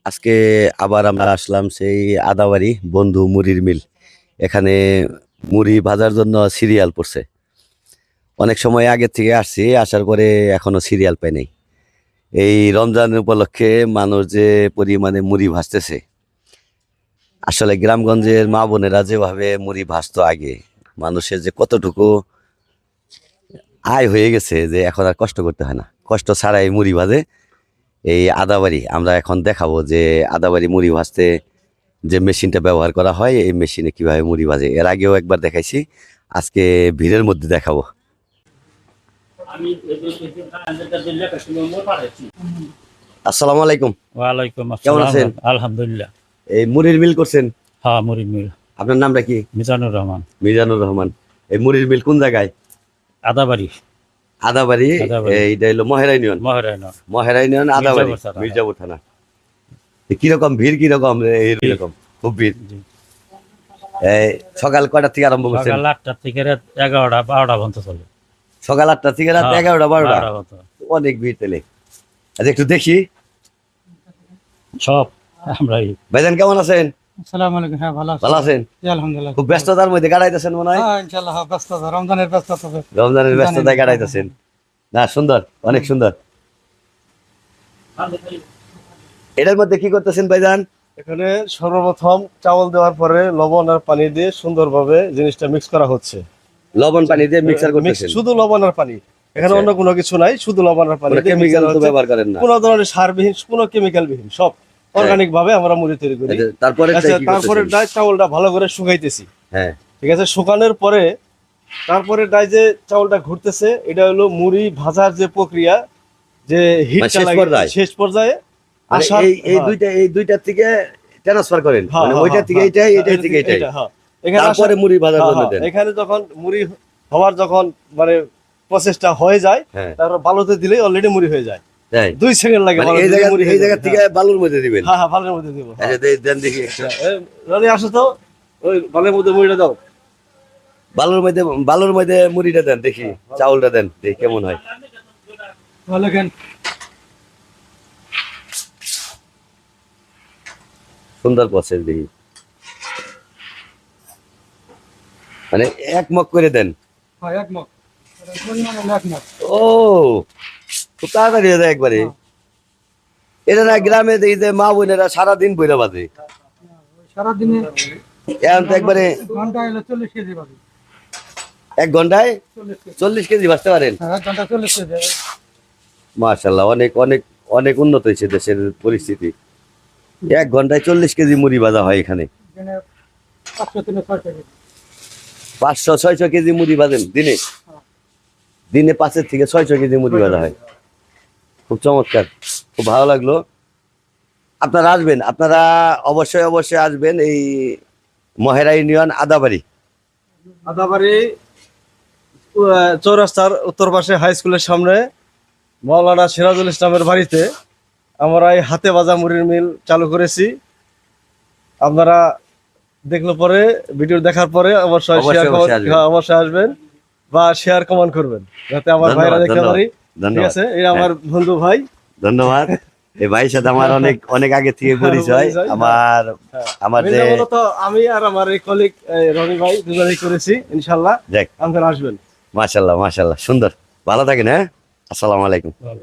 আজকে আবার আমরা আসলাম সেই আদাবাড়ি বন্ধু মুড়ির মিল। এখানে মুড়ি ভাজার জন্য সিরিয়াল পড়ছে। অনেক সময় আগে থেকে আসছি, আসার পরে এখনো সিরিয়াল পাই নাই। এই রমজান উপলক্ষে মানুষ যে পরিমাণে মুড়ি ভাজতেছে, আসলে গ্রামগঞ্জের মা বোনেরা যেভাবে মুড়ি ভাজতো আগে, মানুষের যে কতটুকু আয় হয়ে গেছে যে এখন আর কষ্ট করতে হয় না, কষ্ট ছাড়াই মুড়ি ভাজে এই আদাবাড়ি। আমরা এখন দেখাবো যে আদাবাড়ি মুড়ি ভাজতে যে মেশিনটা ব্যবহার করা হয়, এই মেশিনে কিভাবে মুড়ি ভাজে। এর আগেও একবার দেখাইছি, আজকে ভিড়ের মধ্যে দেখাবো। আসসালামু আলাইকুম। ওয়ালাইকুম কেমন আসসালাম। আছেন? আলহামদুলিল্লাহ। এই মুড়ির মিল করছেন? হ্যাঁ, মুড়ির মিল। আপনার নামটা কি? মিজানুর রহমান। মিজানুর রহমান। এই মুড়ির মিল কোন জায়গায়? আদাবাড়ি। আদাবাড়ি। আদাবাড়ি। এইটা হলো মহেরা ইউনিয়ন। মহারায়ন। মহেরা ইউনিয়ন আদাবাড়ি, মির্জাপুর থানা। মির্জাপুর থানা। কিরকম ভিড়, কিরকম এইরকম? খুব ভিড়। জি। এই সকাল কয়টা থেকে আরম্ভ করছেন? সকাল 8টা থেকে রাত 11টা 12টা পর্যন্ত চলে। সকাল 8টা থেকে রাত হ্যাঁ, 11টা 12টা। 12টা পর্যন্ত। অনেক ভিড় তেলে। আচ্ছা একটু দেখি। সব আমরাই। ভাইজান কেমন আছেন? আসসালামু আলাইকুম। হ্যাঁ, ভালো আছি। ভালো আছেন? জি, আলহামদুলিল্লাহ। খুব ব্যস্ততার মধ্যে কাটাইতেছেন মনে হয়। হ্যাঁ, ইনশাআল্লাহ। হ্যাঁ, ব্যস্ততা, রমজানের ব্যস্ততা তো। রমজানের ব্যস্ততায় কাটাইতেছেন। না, সুন্দর, অনেক সুন্দর। এটার মধ্যে কি করতেছেন ভাইজান? এখানে সর্বপ্রথম চাউল দেওয়ার পরে লবণ আর পানি দিয়ে সুন্দরভাবে জিনিসটা মিক্স করা হচ্ছে। লবণ পানি দিয়ে মিক্সার Mix, করতেছেন? শুধু লবণ আর পানি, এখানে আচ্ছা। অন্য কোনো কিছু নাই, শুধু লবণ আর পানি কোনো দিয়ে কেমিক্যাল mixer তো হচ্ছে। ব্যবহার করেন না? কোনো ধরনের সারবিহীন, কোনো কেমিক্যাল বিহীন, সব অর্গানিক ভাবে আমরা মুড়ি তৈরি করি। আচ্ছা, তারপরে আচ্ছা, কি তারপরে করতেছেন? ডাই চাউলটা ভালো করে শুকাইতেছি। হ্যাঁ, ঠিক আছে, শুকানোর পরে তারপরে ডাই যে চাউলটা ঘুরতেছে, এটা হলো মুড়ি ভাজার যে প্রক্রিয়া, যে হিটটা শেষ লাগে পর্যায়ে? শেষ পর্যায়ে মানে আসার। এই দুইটার থেকে ট্রান্সফার করেন, হ্যাঁ, মানে হ্যাঁ, ওইটা থেকে হ্যাঁ, এইটাই, হ্যাঁ, এইটা থেকে এইটাই। এটা, হ্যাঁ। এখানে তারপরে আসার- মুড়ি ভাজার হ্যাঁ, জন্য হ্যাঁ, দেন। এখানে যখন মুড়ি হওয়ার যখন মানে প্রসেসটা হয়ে যায়, হ্যাঁ, তারপর বালুতে দিলেই অলরেডি মুড়ি হয়ে যায়। তাই? 2 সেকেন্ড লাগে মানে বালুতে এই দিলে জায়গা মুড়ি এই হয়ে জায়গা যায়। থেকে বালুর মধ্যে দিবেন? হ্যাঁ, হ্যাঁ, বালুর মধ্যে দিব। আচ্ছা, দেন দেখি একটু। রনি আসো তো, ওই বালুর মধ্যে মুড়িটা দাও। বালুর মধ্যে মুড়িটা দেন দেখি, চাউলটা দেন দেখি কেমন হয়। ভালো কেন? সুন্দর প্রসেস দেখি, মানে এক মগ করে দেন। হ্যাঁ, এক মগ। পরিমাণ হলো এক মগ। ও, খুব তাড়াতাড়ি হয়ে যায় একবারে। এটা না গ্রামে এই যে মা বোনেরা সারাদিন বইরা বাজে, সারাদিনে এখন তো একবারে ঘন্টায় হলো 40 কেজি পাবে। 1 ঘন্টায় 40 কেজি। 40 কেজি ভাজতে পারেন? হ্যাঁ, 1 ঘন্টা 40 কেজি। মাশাআল্লাহ, অনেক অনেক অনেক উন্নত হয়েছে দেশের পরিস্থিতি। 1 ঘন্টায় 40 কেজি মুড়ি ভাজা হয় এখানে। এখানে 500 থেকে 600 কেজি। 500-600 কেজি মুড়ি ভাজেন দিনে? দিনে 5 থেকে 600 কেজি মুড়ি ভাজা হয়। খুব চমৎকার, খুব ভালো লাগলো। আপনারা আসবেন, আপনারা অবশ্যই অবশ্যই আসবেন এই মহেরা ইউনিয়ন আদাবাড়ি। আদাবাড়ি চৌরাস্তার উত্তর পাশে হাই স্কুলের সামনে মাওলানা সিরাজুল ইসলামের বাড়িতে আমরা এই হাতে ভাজা মুড়ির মিল চালু করেছি। আপনারা দেখলে পরে, ভিডিও দেখার পরে অবশ্যই অবশ্যই শেয়ার অবশ্যই আসবেন। অবশ্যই আসবেন বা শেয়ার কমেন্ট করবেন, যাতে আমার ধন্যবাদ, ভাইরা দেখতে ধন্যবাদ, পারি। ঠিক ধন্যবাদ। আছে, এই আমার বন্ধু ভাই। ধন্যবাদ। এই ভাইয়ের সাথে আমার অনেক অনেক আগে থেকে পরিচয়। পরিচয়, আমার আমার যে মিলটা মূলত আমি আর আমার এই কলিগ রনি ভাই দুজনেই করেছি। ইনশাল্লাহ যাক, আপনারা আসবেন। মাশাআল্লাহ মাশাআল্লাহ, সুন্দর। ভালো থাকেন। হ্যাঁ, আসসালামু আলাইকুম। ভালো।